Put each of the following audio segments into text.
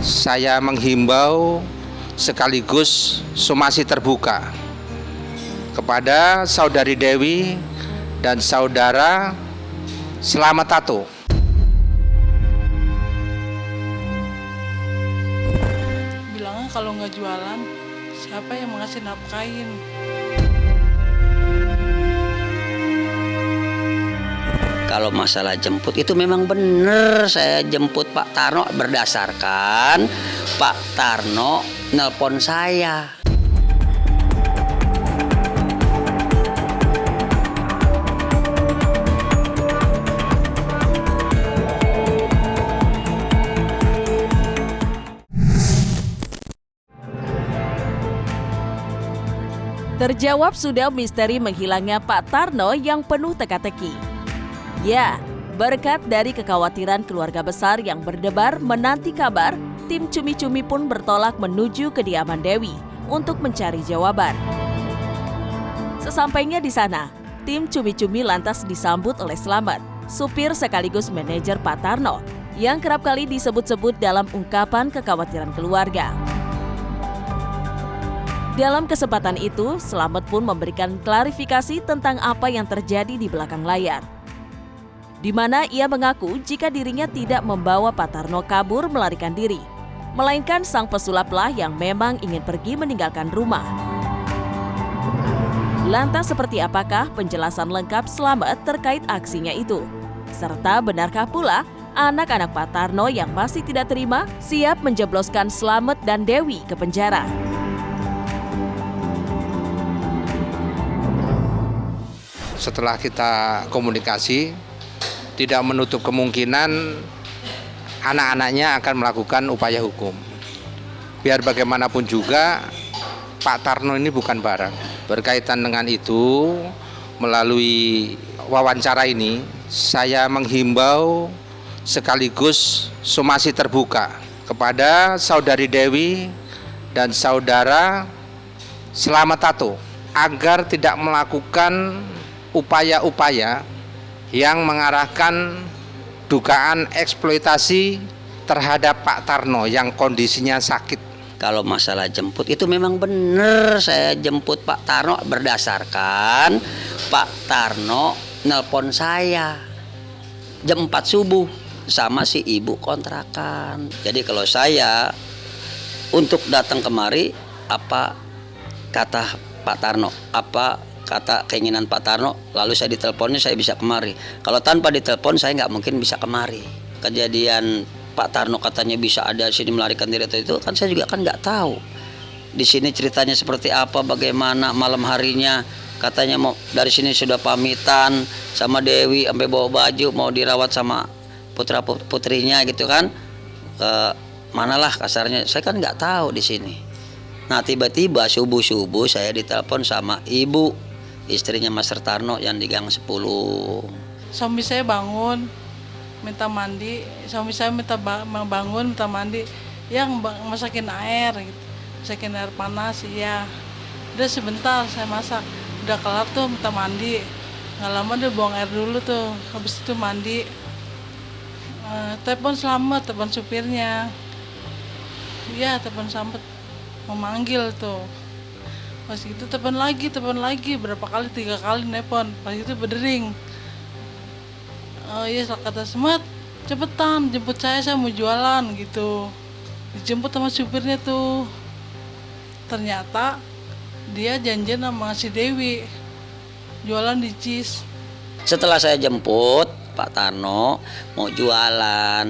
Saya menghimbau sekaligus somasi terbuka kepada Saudari Dewi dan Saudara Slamet Tato. Bilangnya kalau nggak jualan, siapa yang mengasih nafkahin? Kalau masalah jemput itu memang benar, saya jemput Pak Tarno berdasarkan Pak Tarno nelpon saya. Terjawab sudah misteri menghilangnya Pak Tarno yang penuh teka-teki. Ya, berkat dari kekhawatiran keluarga besar yang berdebar menanti kabar, tim Cumi-Cumi pun bertolak menuju kediaman Dewi untuk mencari jawaban. Sesampainya di sana, tim Cumi-Cumi lantas disambut oleh Slamet, supir sekaligus manajer Pak Tarno, yang kerap kali disebut-sebut dalam ungkapan kekhawatiran keluarga. Dalam kesempatan itu, Slamet pun memberikan klarifikasi tentang apa yang terjadi di belakang layar, di mana ia mengaku jika dirinya tidak membawa Pak Tarno kabur melarikan diri, melainkan sang pesulaplah yang memang ingin pergi meninggalkan rumah. Lantas seperti apakah penjelasan lengkap Slamet terkait aksinya itu? Serta benarkah pula anak-anak Pak Tarno yang masih tidak terima siap menjebloskan Slamet dan Dewi ke penjara? Setelah kita komunikasi, tidak menutup kemungkinan anak-anaknya akan melakukan upaya hukum. Biar bagaimanapun juga, Pak Tarno ini bukan barang. Berkaitan dengan itu, melalui wawancara ini, saya menghimbau sekaligus somasi terbuka kepada Saudari Dewi dan Saudara Slamet Tato agar tidak melakukan upaya-upaya yang mengarahkan dugaan eksploitasi terhadap Pak Tarno yang kondisinya sakit. Kalau masalah jemput itu memang benar, saya jemput Pak Tarno berdasarkan Pak Tarno nelpon saya jam 4 subuh sama si ibu kontrakan. Jadi kalau saya untuk datang kemari, apa kata Pak Tarno, apa kata keinginan Pak Tarno, lalu saya diteleponnya saya bisa kemari. Kalau tanpa ditelepon saya nggak mungkin bisa kemari. Kejadian Pak Tarno katanya bisa ada sini melarikan diri atau itu, kan saya juga kan nggak tahu. Di sini ceritanya seperti apa, bagaimana malam harinya. Katanya mau dari sini sudah pamitan sama Dewi, sampai bawa baju mau dirawat sama putra putrinya gitu kan. Manalah kasarnya, saya kan nggak tahu di sini. Nah tiba-tiba subuh-subuh saya ditelepon sama ibu, istrinya Mas Tarno yang di Gang 10. Suami saya bangun, minta mandi. Suami saya bangun, minta mandi. Yang masakin air, gitu. Masakin air panas, iya. Udah sebentar saya masak. Udah kelar tuh minta mandi. Nggak lama dia buang air dulu tuh. Habis itu mandi. Telepon Slamet, telepon supirnya. Iya, telepon Slamet. Memanggil tuh. Pas itu telepon lagi, berapa kali, 3 kali nelpon. Pas itu berdering. Iya, kata Slamet, cepetan jemput saya mau jualan gitu. Dijemput sama supirnya tuh. Ternyata dia janjian sama si Dewi jualan di Cis. Setelah saya jemput Pak Tarno mau jualan,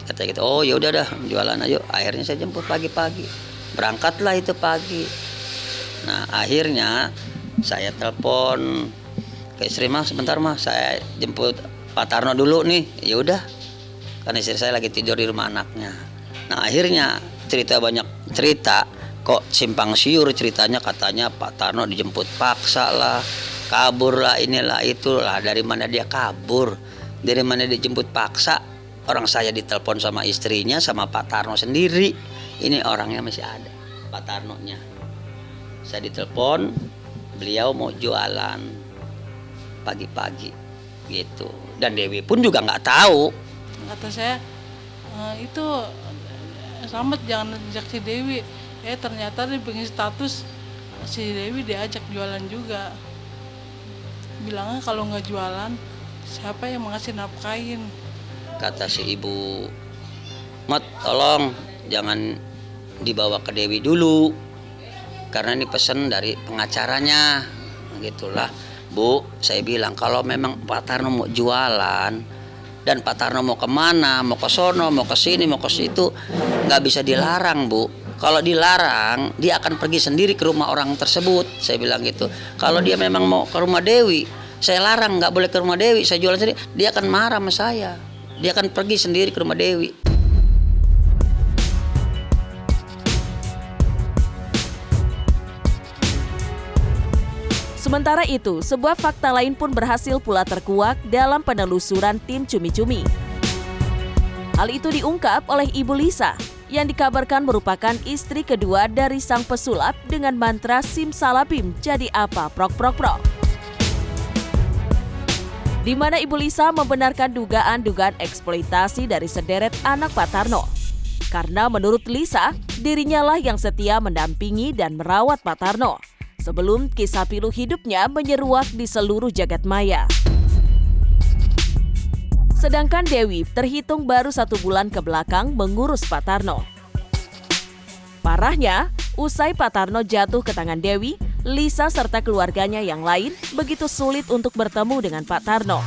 kata gitu, oh ya udah dah jualan aja. Akhirnya saya jemput pagi-pagi, berangkatlah itu pagi. Nah akhirnya saya telepon ke istri, mah sebentar mah saya jemput Pak Tarno dulu nih. Ya udah, kan istri saya lagi tidur di rumah anaknya. Nah akhirnya banyak cerita kok simpang siur ceritanya, katanya Pak Tarno dijemput paksa lah, kabur lah, inilah itulah. Dari mana dia kabur, dari mana dia dijemput paksa? Orang saya ditelepon sama istrinya, sama Pak Tarno sendiri. Ini orangnya masih ada, Pak Tarnonya. Saya ditelepon, beliau mau jualan pagi-pagi gitu. Dan Dewi pun juga nggak tahu. Kata saya, itu selamat jangan ajak si Dewi. Ternyata dia bikin status si Dewi diajak jualan juga. Bilangnya kalau nggak jualan, siapa yang mengasih nafkahin? Kata si ibu, Mot, tolong jangan dibawa ke Dewi dulu, karena ini pesan dari pengacaranya. Gitulah, Bu, saya bilang kalau memang Pak Tarno mau jualan dan Pak Tarno mau kemana, mau ke sono, mau ke sini, mau ke situ, nggak bisa dilarang, Bu. Kalau dilarang, dia akan pergi sendiri ke rumah orang tersebut. Saya bilang gitu. Kalau dia memang mau ke rumah Dewi, saya larang nggak boleh ke rumah Dewi, saya jualan sendiri, dia akan marah sama saya. Dia akan pergi sendiri ke rumah Dewi. Sementara itu, sebuah fakta lain pun berhasil pula terkuak dalam penelusuran tim Cumi-Cumi. Hal itu diungkap oleh Ibu Lisa, yang dikabarkan merupakan istri kedua dari sang pesulap dengan mantra simsalabim jadi apa prok prok prok. Di mana Ibu Lisa membenarkan dugaan-dugaan eksploitasi dari sederet anak Pak Tarno. Karena menurut Lisa, dirinya lah yang setia mendampingi dan merawat Pak Tarno sebelum kisah pilu hidupnya menyeruak di seluruh jagat maya. Sedangkan Dewi terhitung baru 1 bulan ke belakang mengurus Pak Tarno. Parahnya, usai Pak Tarno jatuh ke tangan Dewi, Lisa serta keluarganya yang lain begitu sulit untuk bertemu dengan Pak Tarno.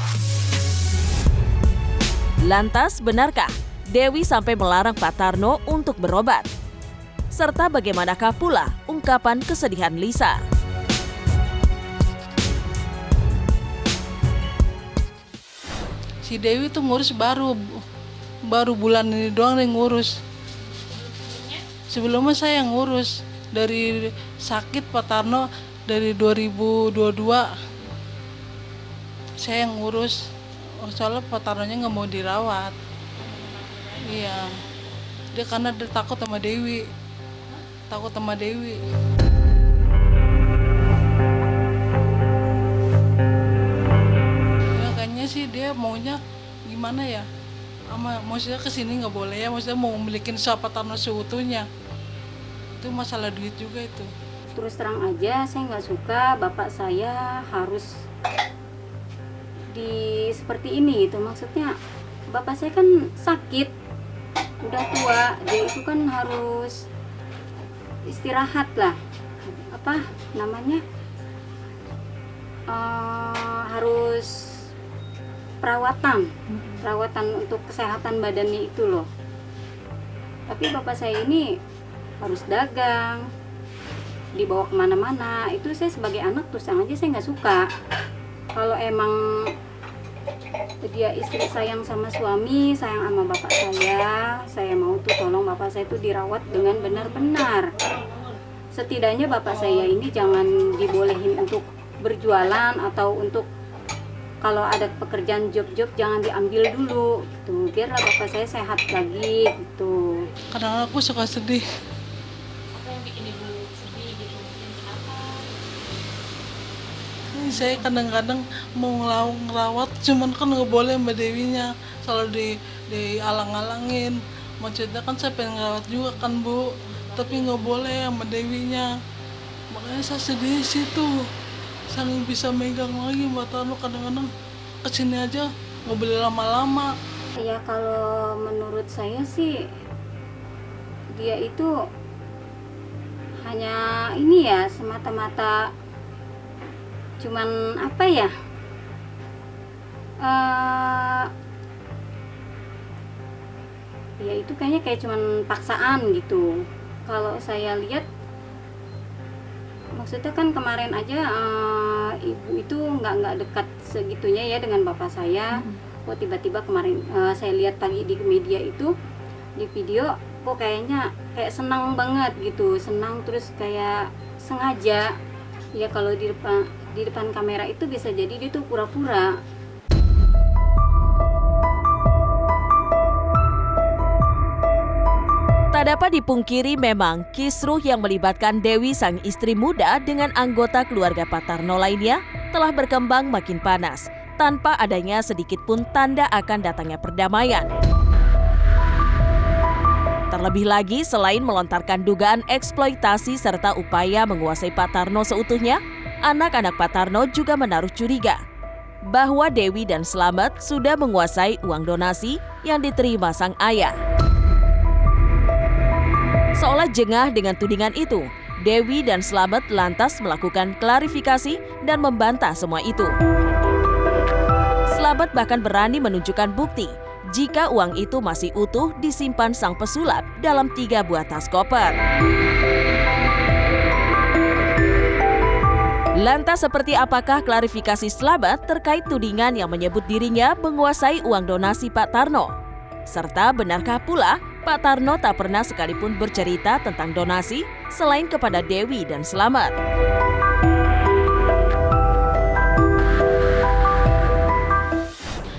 Lantas, benarkah Dewi sampai melarang Pak Tarno untuk berobat? Serta bagaimanakah pula ungkapan kesedihan Lisa? Si Dewi tuh ngurus baru bulan ini doang dia ngurus. Sebelumnya saya yang ngurus. Dari sakit Pak Tarno dari 2022 saya yang ngurus. Soalnya Pak Tarnonya nggak mau dirawat. Iya. Dia karena dia takut sama Dewi. Sih dia maunya gimana ya, maksudnya kesini nggak boleh ya, maksudnya mau memiliki Pak Tarno seutuhnya, itu masalah duit juga itu. Terus terang aja saya nggak suka bapak saya harus seperti ini gitu, maksudnya bapak saya kan sakit, udah tua, dia itu kan harus istirahat lah, harus perawatan untuk kesehatan badannya itu loh. Tapi bapak saya ini harus dagang, dibawa kemana-mana. Itu saya sebagai anak terus terang aja saya nggak suka. Kalau emang dia istri sayang sama suami, sayang sama bapak saya mau tuh tolong bapak saya tuh dirawat dengan benar-benar. Setidaknya bapak saya ini jangan dibolehin untuk berjualan atau untuk kalau ada pekerjaan job jangan diambil dulu gitu, biarlah bapak saya sehat lagi gitu. Kadang aku suka sedih. Apa yang bikin ibu sedih gitu? Kenapa? Saya kadang-kadang mau ngerawat, cuman kan nggak boleh Mbak Dewinya, selalu dialang-alangin. Maksudnya kan saya pengen ngerawat juga kan Bu, tapi nggak boleh Mbak Dewinya. Makanya saya sedih situ. Saking bisa megang lagi Mbak Tarno, kadang-kadang kesini aja nggak boleh lama-lama. Ya kalau menurut saya sih dia itu hanya ini ya semata-mata cuman apa ya, ya itu kayaknya kayak cuman paksaan gitu. Kalau saya lihat maksudnya kan kemarin aja ibu itu nggak dekat segitunya ya dengan bapak saya. Kok tiba-tiba kemarin saya lihat pagi di media itu di video, kok kayaknya kayak senang banget gitu, senang terus kayak sengaja ya. Kalau di depan kamera itu bisa jadi dia tuh pura-pura. Tak dapat dipungkiri memang kisruh yang melibatkan Dewi sang istri muda dengan anggota keluarga Pak Tarno lainnya telah berkembang makin panas tanpa adanya sedikit pun tanda akan datangnya perdamaian. Terlebih lagi, selain melontarkan dugaan eksploitasi serta upaya menguasai Pak Tarno seutuhnya, anak-anak Pak Tarno juga menaruh curiga bahwa Dewi dan Slamet sudah menguasai uang donasi yang diterima sang ayah. Seolah jengah dengan tudingan itu, Dewi dan Slamet lantas melakukan klarifikasi dan membantah semua itu. Slamet bahkan berani menunjukkan bukti jika uang itu masih utuh disimpan sang pesulap dalam 3 buah tas koper. Lantas seperti apakah klarifikasi Slamet terkait tudingan yang menyebut dirinya menguasai uang donasi Pak Tarno? Serta benarkah pula Pak Tarno tak pernah sekalipun bercerita tentang donasi selain kepada Dewi dan Slamet?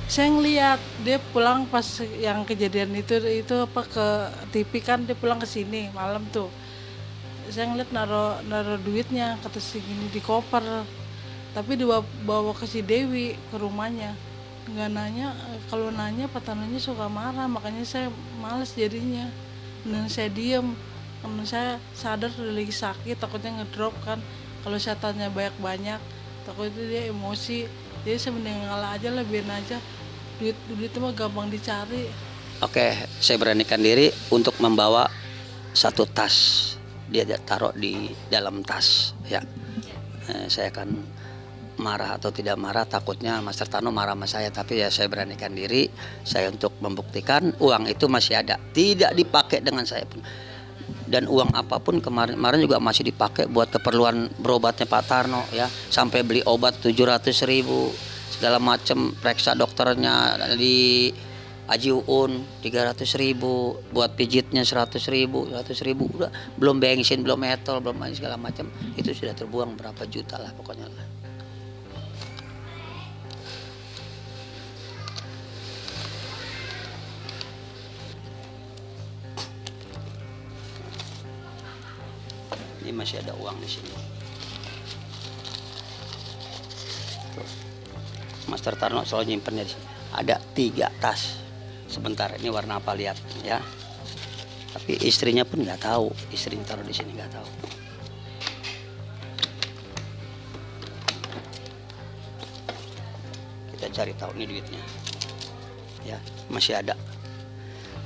Saya ngeliat dia pulang pas yang kejadian itu apa ke TV kan, dia pulang ke sini malam tuh. Saya ngeliat naro duitnya kata segini di koper, tapi dibawa ke si Dewi ke rumahnya. Nggak nanya, kalau nanya Pak Tarnonya suka marah, makanya saya males jadinya. Dan saya diem, karena saya sadar udah lagi sakit, takutnya ngedrop kan. Kalau saya tanya banyak-banyak, takutnya dia emosi. Jadi saya mending ngalah aja lah, biarin aja. Duit itu mah gampang dicari. Oke, saya beranikan diri untuk membawa 1 tas. Dia taruh di dalam tas, ya. Saya akan marah atau tidak marah, takutnya Mas Tarno marah sama saya, tapi ya saya beranikan diri saya untuk membuktikan uang itu masih ada, tidak dipakai dengan saya pun. Dan uang apapun kemarin juga masih dipakai buat keperluan berobatnya Pak Tarno, ya. Sampai beli obat 700.000. Segala macam, periksa dokternya di Haji Uun 300.000, buat pijitnya 100.000, udah belum bensin, belum etol, belum segala macam, itu sudah terbuang berapa juta lah pokoknya lah. Ini masih ada uang di sini. Tuh. Mas Tarno selalu nyimpennya di sini. Ada 3 tas. Sebentar, ini warna apa lihat ya. Tapi istrinya pun nggak tahu. Istrinya taruh di sini nggak tahu. Kita cari tahu nih duitnya. Ya, masih ada.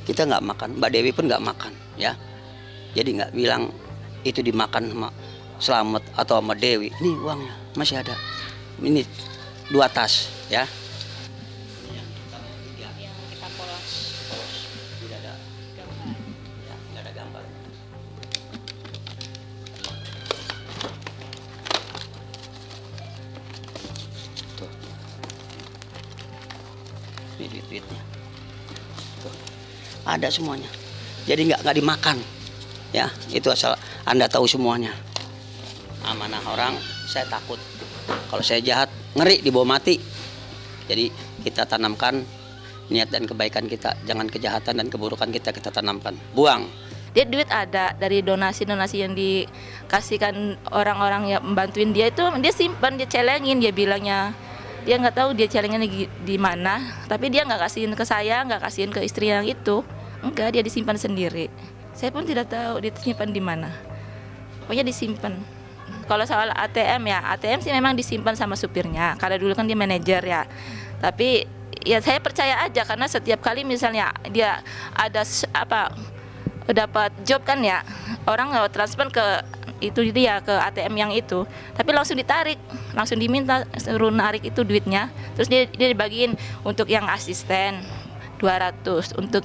Kita nggak makan. Mbak Dewi pun nggak makan, ya. Jadi nggak bilang itu dimakan sama Slamet atau sama Dewi. Ini uangnya masih ada. Ini 2 tas, ya. Yang kita polos. Tidak ada gambar. Ya, tidak ada gambar. Tuh. Ini duit-duitnya. Tuh. Ada semuanya. Jadi nggak dimakan. Ya, itu asal Anda tahu semuanya. Amanah orang, saya takut. Kalau saya jahat, ngeri dibawa mati. Jadi kita tanamkan niat dan kebaikan kita, jangan kejahatan dan keburukan kita tanamkan. Buang. Dia duit ada dari donasi-donasi yang dikasihkan orang-orang yang membantuin dia, itu dia simpan, dia celengin, dia bilangnya dia nggak tahu dia celengin di mana, tapi dia nggak kasihin ke saya, nggak kasihin ke istri yang itu, enggak, dia disimpan sendiri. Saya pun tidak tahu dia simpan di mana, pokoknya disimpan. Kalau soal ATM ya, ATM sih memang disimpan sama supirnya, karena dulu kan dia manajer ya. Tapi ya saya percaya aja, karena setiap kali misalnya dia ada dapat job kan ya, orang transfer ke itu dia ke ATM yang itu, tapi langsung ditarik, langsung diminta suruh narik itu duitnya, terus dia dibagiin untuk yang asisten 200, untuk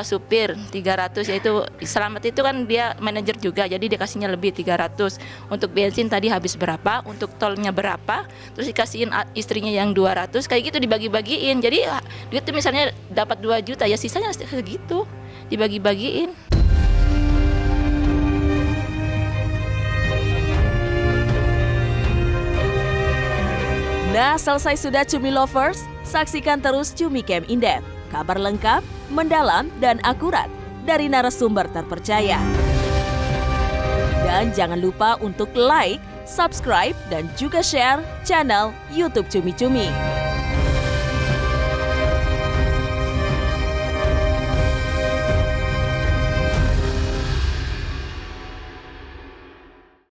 supir 300, yaitu Slamet itu kan dia manajer juga, jadi dia kasihnya lebih 300. Untuk bensin tadi habis berapa, untuk tolnya berapa, terus dikasihin istrinya yang 200, kayak gitu dibagi-bagiin. Jadi duit itu misalnya dapat 2 juta, ya sisanya segitu dibagi-bagiin. Nah, selesai sudah Cumi Lovers, saksikan terus Cumi Camp In-Depth. Kabar lengkap, mendalam, dan akurat dari narasumber terpercaya. Dan jangan lupa untuk like, subscribe, dan juga share channel YouTube Cumi Cumi.